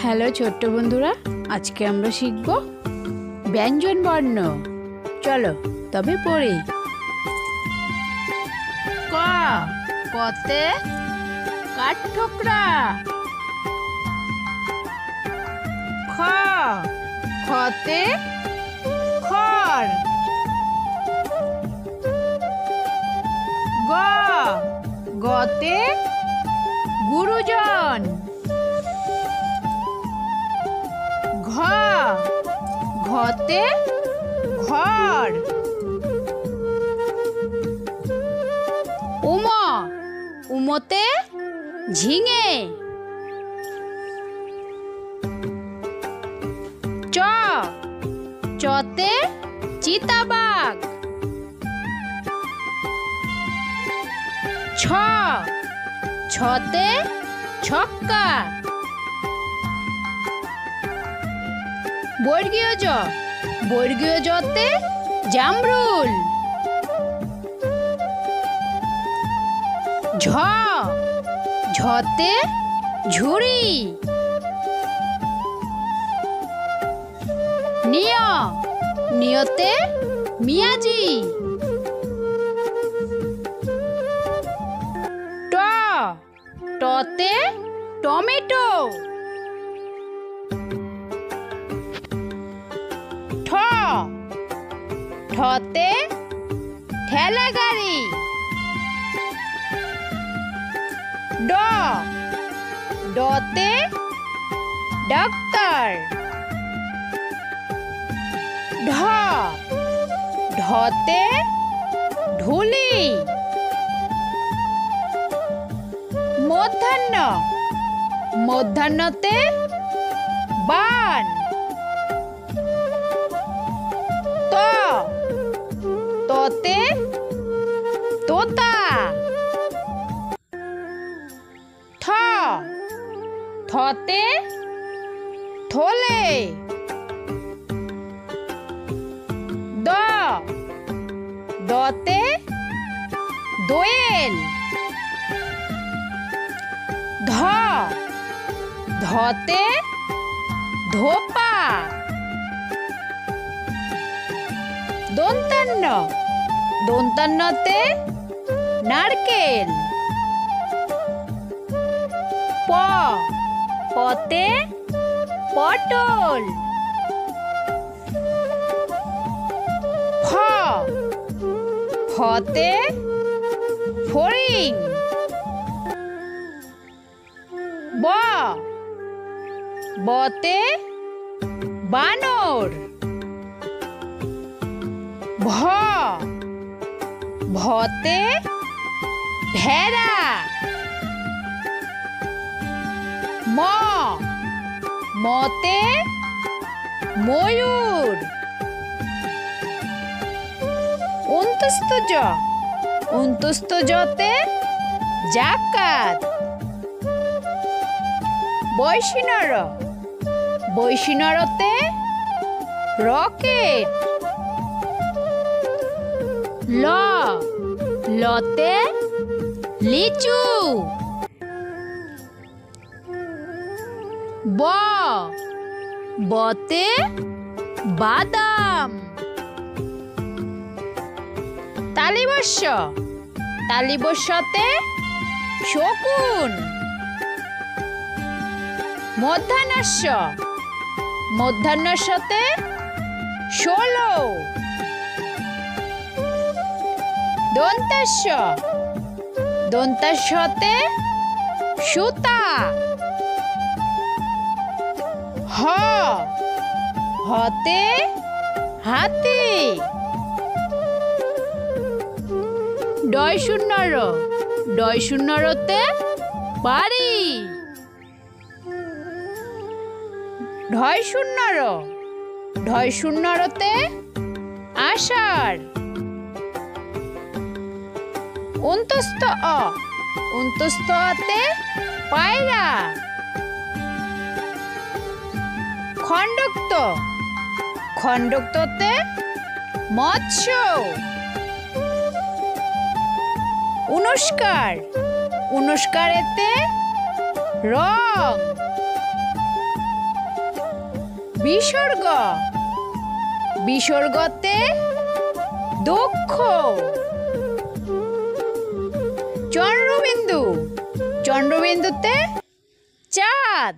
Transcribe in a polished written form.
Hello ছোট্ট বন্ধুরা, আজকে আমরা শিখব ব্যঞ্জন বর্ণ। চলো তবে পড়ি। ক, কতে কাঠঠোকরা। খ, খতে খড়। গ, গতে গুরুজন। ঘ, ঘতে ঘর। উম, উমতে ঝিঙে। চ, চতে চিতাবাঘ। ছ, ছতে ছক্কা। বর্গীয় জ, বর্গীয় জতে জামরুল। ঝ, ঝতে ঝুড়ি। নিয়, নিয়তে মিয়াজি। ট, টতে টমেটো। ঠ, ঠতে ঠেলা গাড়ি। ড, ডতে ডাক্তার। ঢ, ঢতে ঢুলি। মধ্যাহ্ন, মধ্যাহ্নতে বান। ত, ততে তোতা। থ, থতে থলে। দ, দতে দোয়েল। ধ, ধতে ধোপা। দন্তান্ন, দন্তান্নতে নারকেল। প, পতে পটল। ফ, ফতে ফড়িং। ব, বতে বানর। ভ, ভতে ভেড়া। ম, মতে ময়ূর। অন্তস্থ জ, অন্তস্থ জতে জাকাত। বৈষ্ণর, বৈষ্ণরতে রকেট। ল, লতে লিচু। ব, বতে বাদাম। তালিবস্য, তালিবস্যতে শকুন। মধ্যাহ্নস্য, মধ্যাহ্নস্যতে ষোলো। দন্তাস্য, দন্তাস্যতে সুতা। হ, হতে হাতি। ডয় শূন্য র, ডয় শূন্য রতে বাড়ি। ঢয় শূন্য র, ঢয় শূন্য রতে আষাঢ়। অন্তস্থ অ, অন্তস্থ অতে পায়রা। খণ্ডক্ত, খণ্ডক্ততে মৎস্য। অনুষ্কার, অনুষ্কারেতে রং। বিসর্গ, বিসর্গতে দক্ষ। চন্দ্রবিন্দু, চন্দ্রবিন্দুতে চাঁদ।